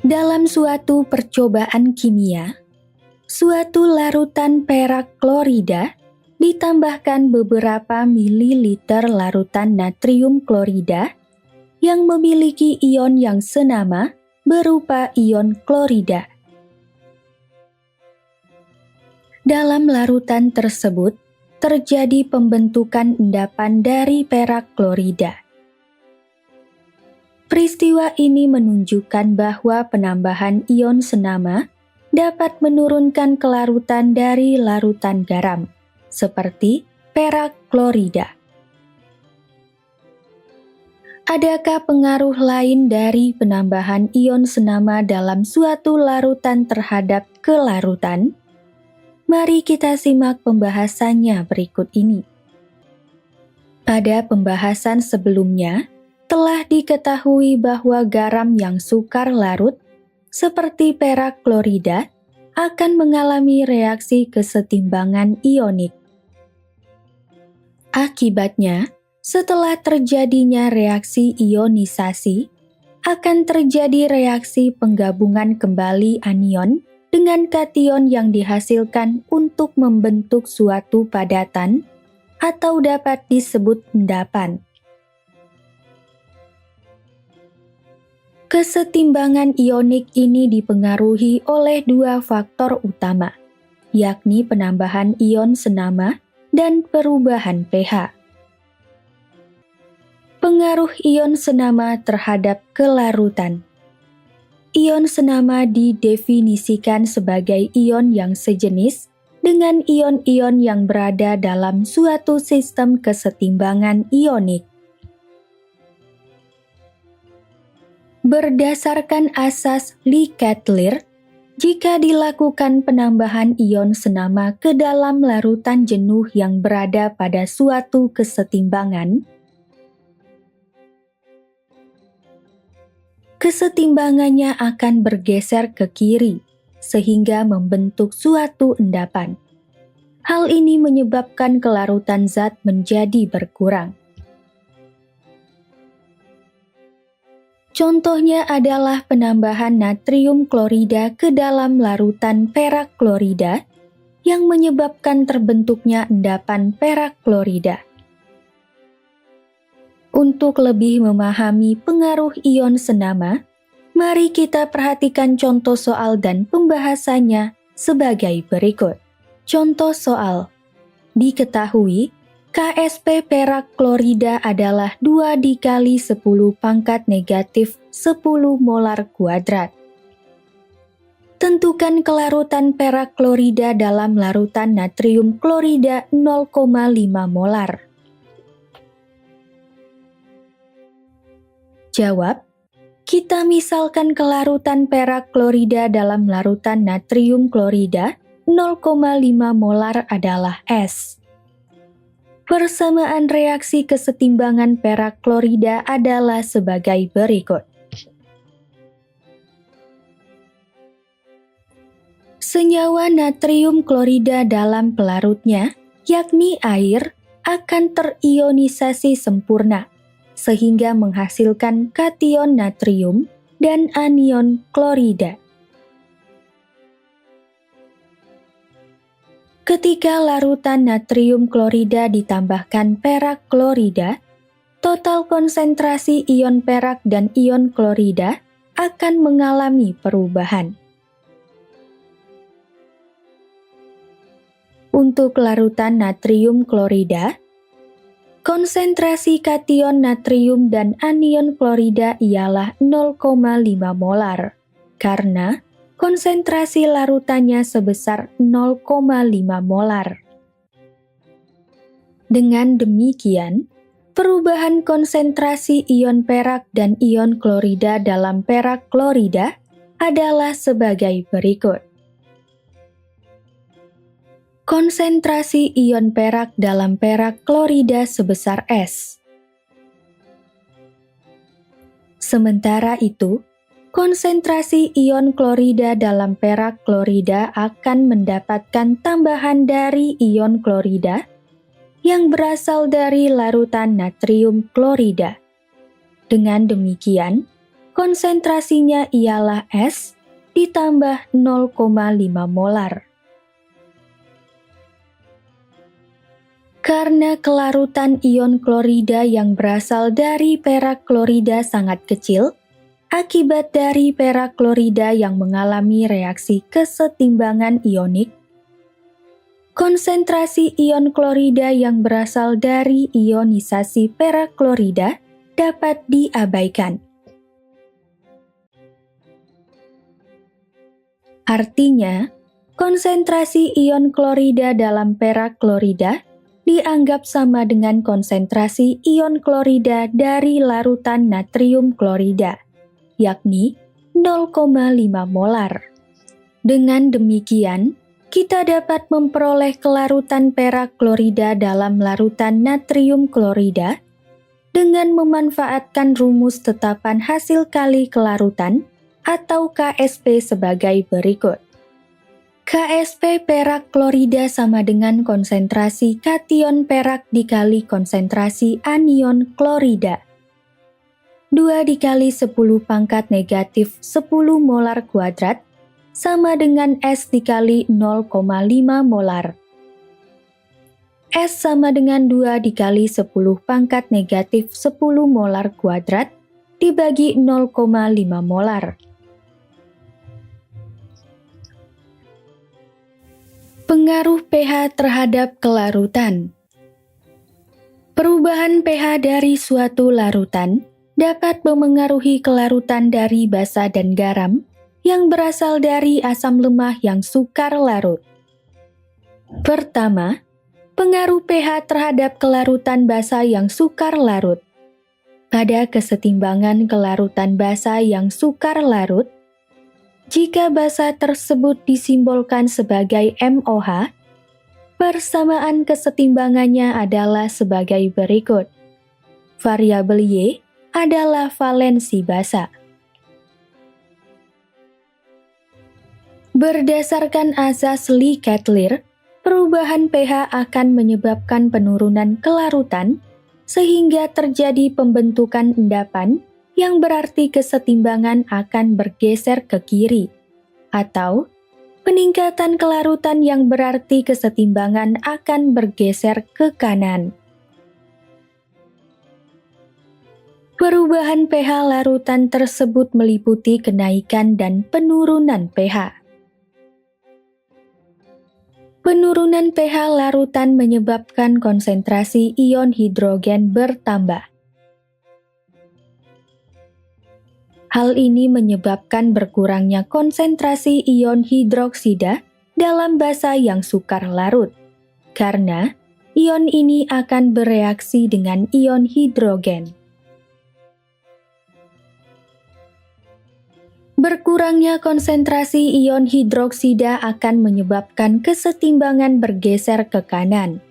Dalam suatu percobaan kimia, suatu larutan perak klorida ditambahkan beberapa mililiter larutan natrium klorida yang memiliki ion yang senama berupa ion klorida. Dalam larutan tersebut, terjadi pembentukan endapan dari perak klorida. Peristiwa ini menunjukkan bahwa penambahan ion senama dapat menurunkan kelarutan dari larutan garam, seperti perak klorida. Adakah pengaruh lain dari penambahan ion senama dalam suatu larutan terhadap kelarutan? Mari kita simak pembahasannya berikut ini. Pada pembahasan sebelumnya, telah diketahui bahwa garam yang sukar larut, seperti perak klorida, akan mengalami reaksi kesetimbangan ionik. Akibatnya, setelah terjadinya reaksi ionisasi, akan terjadi reaksi penggabungan kembali anion dengan kation yang dihasilkan untuk membentuk suatu padatan atau dapat disebut endapan. Kesetimbangan ionik ini dipengaruhi oleh dua faktor utama, yakni penambahan ion senama dan perubahan pH. Pengaruh ion senama terhadap kelarutan. Ion senama didefinisikan sebagai ion yang sejenis dengan ion-ion yang berada dalam suatu sistem kesetimbangan ionik. Berdasarkan asas Lee-Catler, jika dilakukan penambahan ion senama ke dalam larutan jenuh yang berada pada suatu kesetimbangan, kesetimbangannya akan bergeser ke kiri, sehingga membentuk suatu endapan. Hal ini menyebabkan kelarutan zat menjadi berkurang. Contohnya adalah penambahan natrium klorida ke dalam larutan perak klorida yang menyebabkan terbentuknya endapan perak klorida. Untuk lebih memahami pengaruh ion senama, mari kita perhatikan contoh soal dan pembahasannya sebagai berikut. Contoh soal, diketahui KSP perak klorida adalah 2 dikali 10 pangkat negatif 10 molar kuadrat. Tentukan kelarutan perak klorida dalam larutan natrium klorida 0,5 molar. Jawab, kita misalkan kelarutan perak klorida dalam larutan natrium klorida 0,5 molar adalah S. Persamaan reaksi kesetimbangan perak klorida adalah sebagai berikut. Senyawa natrium klorida dalam pelarutnya, yakni air, akan terionisasi sempurna, sehingga menghasilkan kation natrium dan anion klorida. Ketika larutan natrium klorida ditambahkan perak klorida, total konsentrasi ion perak dan ion klorida akan mengalami perubahan. Untuk larutan natrium klorida, konsentrasi kation natrium dan anion klorida ialah 0,5 molar, karena konsentrasi larutannya sebesar 0,5 molar. Dengan demikian, perubahan konsentrasi ion perak dan ion klorida dalam perak klorida adalah sebagai berikut. Konsentrasi ion perak dalam perak klorida sebesar S. Sementara itu, konsentrasi ion klorida dalam perak klorida akan mendapatkan tambahan dari ion klorida yang berasal dari larutan natrium klorida. Dengan demikian, konsentrasinya ialah S ditambah 0,5 molar. Karena kelarutan ion klorida yang berasal dari perak klorida sangat kecil, akibat dari perak klorida yang mengalami reaksi kesetimbangan ionik, konsentrasi ion klorida yang berasal dari ionisasi perak klorida dapat diabaikan. Artinya, konsentrasi ion klorida dalam perak klorida dianggap sama dengan konsentrasi ion klorida dari larutan natrium klorida, yakni 0,5 molar. Dengan demikian, kita dapat memperoleh kelarutan perak klorida dalam larutan natrium klorida dengan memanfaatkan rumus tetapan hasil kali kelarutan atau KSP sebagai berikut. KSP perak klorida sama dengan konsentrasi kation perak dikali konsentrasi anion klorida. 2 dikali 10 pangkat negatif 10 molar kuadrat sama dengan S dikali 0,5 molar. S sama dengan 2 dikali 10 pangkat negatif 10 molar kuadrat dibagi 0,5 molar. Pengaruh pH terhadap kelarutan. Perubahan pH dari suatu larutan dapat memengaruhi kelarutan dari basa dan garam yang berasal dari asam lemah yang sukar larut. Pertama, pengaruh pH terhadap kelarutan basa yang sukar larut. Pada kesetimbangan kelarutan basa yang sukar larut, jika basa tersebut disimbolkan sebagai MOH, persamaan kesetimbangannya adalah sebagai berikut. Variabel Y adalah valensi basa. Berdasarkan asas Lee-Catler, perubahan pH akan menyebabkan penurunan kelarutan sehingga terjadi pembentukan endapan yang berarti kesetimbangan akan bergeser ke kiri, atau peningkatan kelarutan yang berarti kesetimbangan akan bergeser ke kanan. Perubahan pH larutan tersebut meliputi kenaikan dan penurunan pH. Penurunan pH larutan menyebabkan konsentrasi ion hidrogen bertambah. Hal ini menyebabkan berkurangnya konsentrasi ion hidroksida dalam basa yang sukar larut, karena ion ini akan bereaksi dengan ion hidrogen. Berkurangnya konsentrasi ion hidroksida akan menyebabkan kesetimbangan bergeser ke kanan,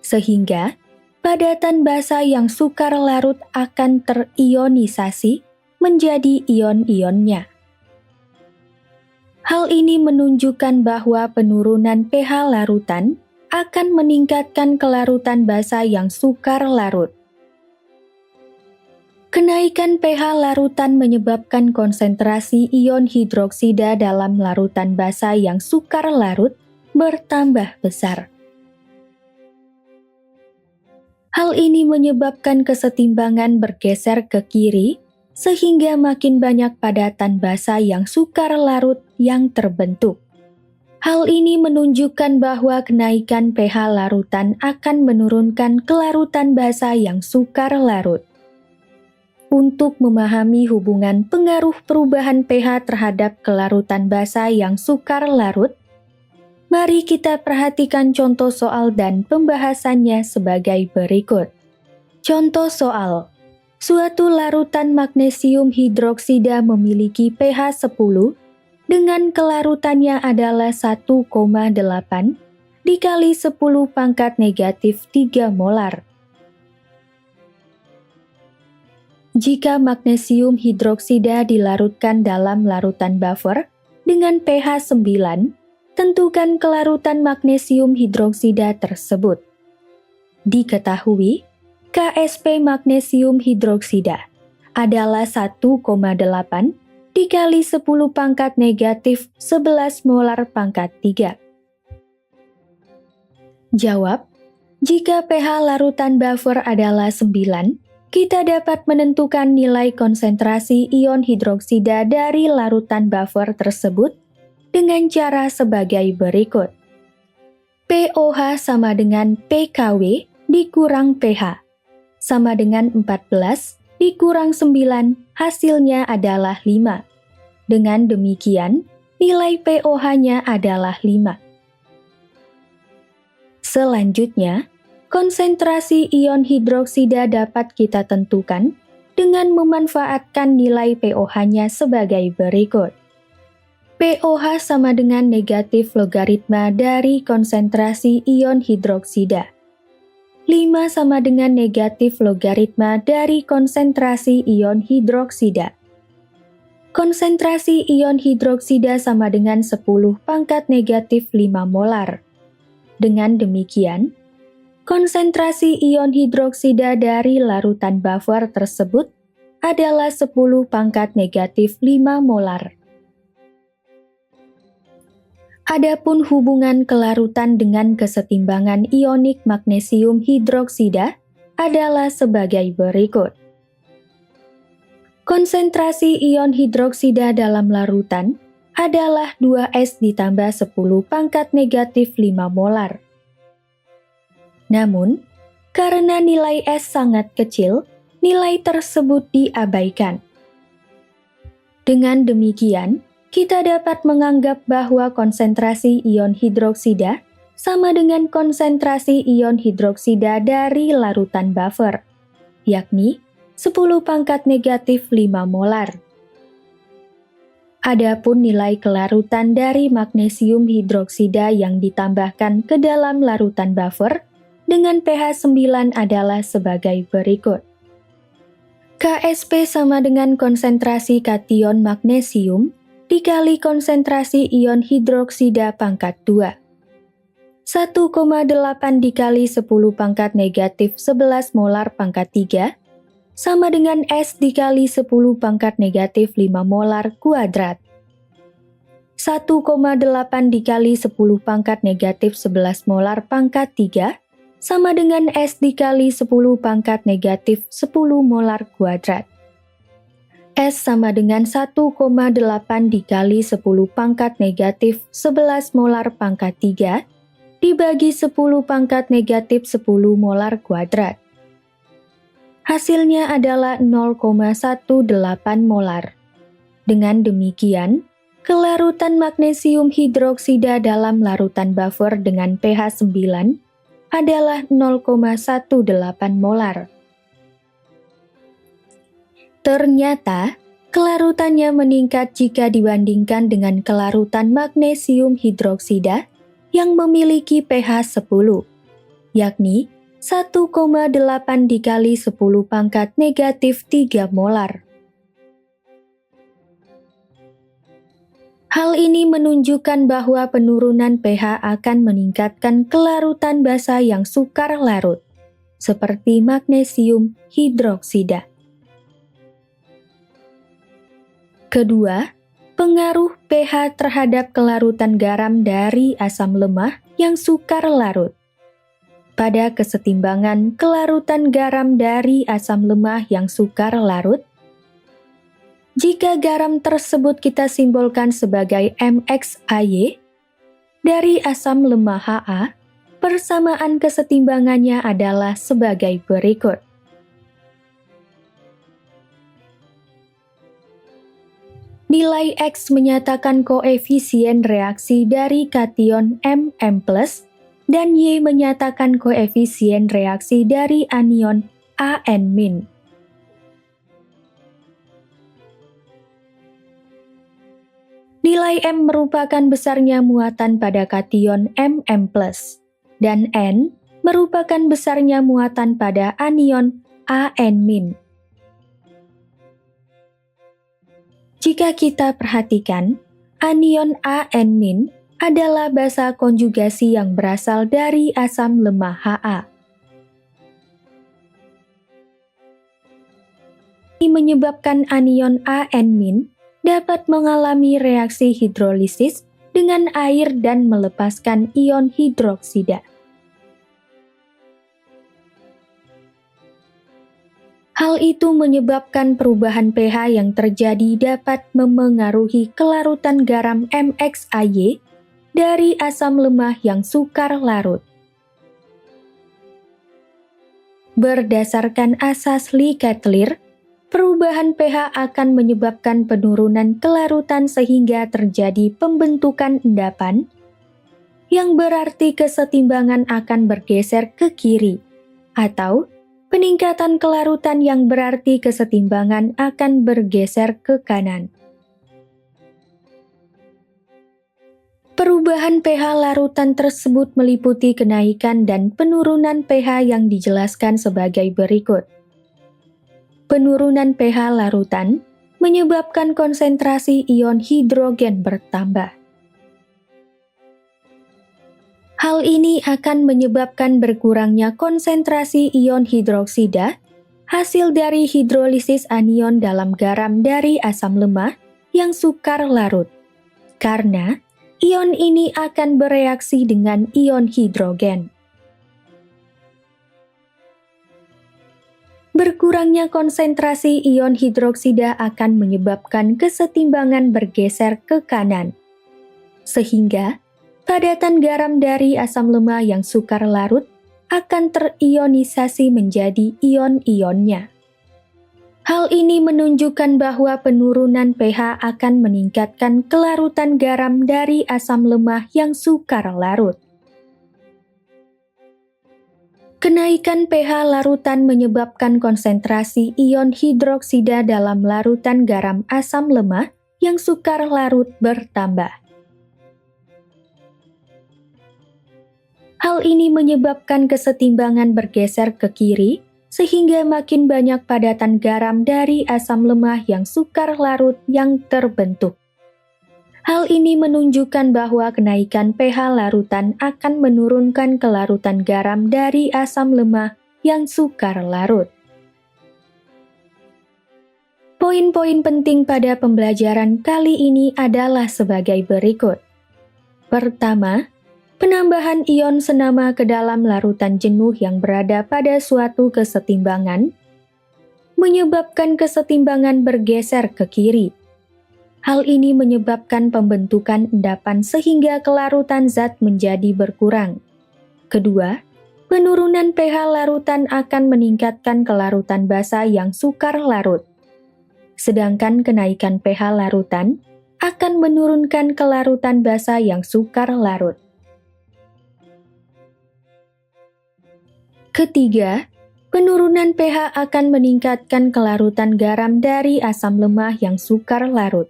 sehingga padatan basa yang sukar larut akan terionisasi menjadi ion-ionnya. Hal ini menunjukkan bahwa penurunan pH larutan akan meningkatkan kelarutan basa yang sukar larut. Kenaikan pH larutan menyebabkan konsentrasi ion hidroksida dalam larutan basa yang sukar larut bertambah besar. Hal ini menyebabkan kesetimbangan bergeser ke kiri, sehingga makin banyak padatan basa yang sukar larut yang terbentuk. Hal ini menunjukkan bahwa kenaikan pH larutan akan menurunkan kelarutan basa yang sukar larut. Untuk memahami hubungan pengaruh perubahan pH terhadap kelarutan basa yang sukar larut, mari kita perhatikan contoh soal dan pembahasannya sebagai berikut. Contoh soal. Suatu larutan magnesium hidroksida memiliki pH 10 dengan kelarutannya adalah 1,8 dikali 10 pangkat negatif 3 molar. Jika magnesium hidroksida dilarutkan dalam larutan buffer dengan pH 9, tentukan kelarutan magnesium hidroksida tersebut. Diketahui, KSP magnesium hidroksida adalah 1,8 dikali 10 pangkat negatif 11 molar pangkat 3. Jawab, jika pH larutan buffer adalah 9, kita dapat menentukan nilai konsentrasi ion hidroksida dari larutan buffer tersebut dengan cara sebagai berikut. pOH sama dengan pKw dikurang pH, sama dengan 14 dikurang 9, hasilnya adalah 5. Dengan demikian, nilai pOH-nya adalah 5. Selanjutnya, konsentrasi ion hidroksida dapat kita tentukan dengan memanfaatkan nilai pOH-nya sebagai berikut. pOH sama dengan negatif logaritma dari konsentrasi ion hidroksida. 5 sama dengan negatif logaritma dari konsentrasi ion hidroksida. Konsentrasi ion hidroksida sama dengan 10 pangkat negatif 5 molar. Dengan demikian, konsentrasi ion hidroksida dari larutan buffer tersebut adalah 10 pangkat negatif 5 molar. Adapun hubungan kelarutan dengan kesetimbangan ionik magnesium hidroksida adalah sebagai berikut. Konsentrasi ion hidroksida dalam larutan adalah 2S ditambah 10 pangkat negatif 5 molar. Namun, karena nilai S sangat kecil, nilai tersebut diabaikan. Dengan demikian, kita dapat menganggap bahwa konsentrasi ion hidroksida sama dengan konsentrasi ion hidroksida dari larutan buffer, yakni 10 pangkat negatif 5 molar. Adapun nilai kelarutan dari magnesium hidroksida yang ditambahkan ke dalam larutan buffer dengan pH 9 adalah sebagai berikut. Ksp sama dengan konsentrasi kation magnesium dikali konsentrasi ion hidroksida pangkat 2. 1,8 dikali 10 pangkat negatif 11 molar pangkat 3 sama dengan S dikali 10 pangkat negatif 5 molar kuadrat. 1,8 dikali 10 pangkat negatif 11 molar pangkat 3 sama dengan S dikali 10 pangkat negatif 10 molar kuadrat. S sama dengan 1,8 dikali 10 pangkat negatif 11 molar pangkat 3 dibagi 10 pangkat negatif 10 molar kuadrat. Hasilnya adalah 0,18 molar. Dengan demikian, kelarutan magnesium hidroksida dalam larutan buffer dengan pH 9 adalah 0,18 molar. Ternyata, kelarutannya meningkat jika dibandingkan dengan kelarutan magnesium hidroksida yang memiliki pH 10, yakni 1,8 dikali 10 pangkat negatif 3 molar. Hal ini menunjukkan bahwa penurunan pH akan meningkatkan kelarutan basa yang sukar larut, seperti magnesium hidroksida. Kedua, pengaruh pH terhadap kelarutan garam dari asam lemah yang sukar larut. Pada kesetimbangan kelarutan garam dari asam lemah yang sukar larut, jika garam tersebut kita simbolkan sebagai MXAY, dari asam lemah Ha, persamaan kesetimbangannya adalah sebagai berikut. Nilai X menyatakan koefisien reaksi dari kation MM+, dan Y menyatakan koefisien reaksi dari anion An-. Nilai M merupakan besarnya muatan pada kation MM+, dan N merupakan besarnya muatan pada anion An-. Jika kita perhatikan, anion An- adalah basa konjugasi yang berasal dari asam lemah Ha. Ini menyebabkan anion AN- dapat mengalami reaksi hidrolisis dengan air dan melepaskan ion hidroksida. Hal itu menyebabkan perubahan pH yang terjadi dapat memengaruhi kelarutan garam MXAY dari asam lemah yang sukar larut. Berdasarkan asas Lee-Catler, perubahan pH akan menyebabkan penurunan kelarutan sehingga terjadi pembentukan endapan, yang berarti kesetimbangan akan bergeser ke kiri, atau peningkatan kelarutan yang berarti kesetimbangan akan bergeser ke kanan. Perubahan pH larutan tersebut meliputi kenaikan dan penurunan pH yang dijelaskan sebagai berikut. Penurunan pH larutan menyebabkan konsentrasi ion hidrogen bertambah. Hal ini akan menyebabkan berkurangnya konsentrasi ion hidroksida, hasil dari hidrolisis anion dalam garam dari asam lemah yang sukar larut, karena ion ini akan bereaksi dengan ion hidrogen. Berkurangnya konsentrasi ion hidroksida akan menyebabkan kesetimbangan bergeser ke kanan, sehingga padatan garam dari asam lemah yang sukar larut akan terionisasi menjadi ion-ionnya. Hal ini menunjukkan bahwa penurunan pH akan meningkatkan kelarutan garam dari asam lemah yang sukar larut. Kenaikan pH larutan menyebabkan konsentrasi ion hidroksida dalam larutan garam asam lemah yang sukar larut bertambah. Hal ini menyebabkan kesetimbangan bergeser ke kiri, sehingga makin banyak padatan garam dari asam lemah yang sukar larut yang terbentuk. Hal ini menunjukkan bahwa kenaikan pH larutan akan menurunkan kelarutan garam dari asam lemah yang sukar larut. Poin-poin penting pada pembelajaran kali ini adalah sebagai berikut. Pertama, penambahan ion senama ke dalam larutan jenuh yang berada pada suatu kesetimbangan menyebabkan kesetimbangan bergeser ke kiri. Hal ini menyebabkan pembentukan endapan sehingga kelarutan zat menjadi berkurang. Kedua, penurunan pH larutan akan meningkatkan kelarutan basa yang sukar larut. Sedangkan kenaikan pH larutan akan menurunkan kelarutan basa yang sukar larut. Ketiga, penurunan pH akan meningkatkan kelarutan garam dari asam lemah yang sukar larut.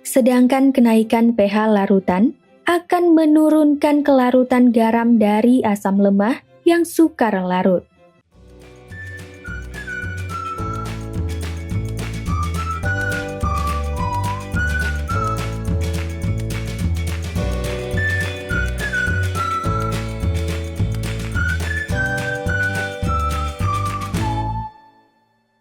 Sedangkan kenaikan pH larutan akan menurunkan kelarutan garam dari asam lemah yang sukar larut.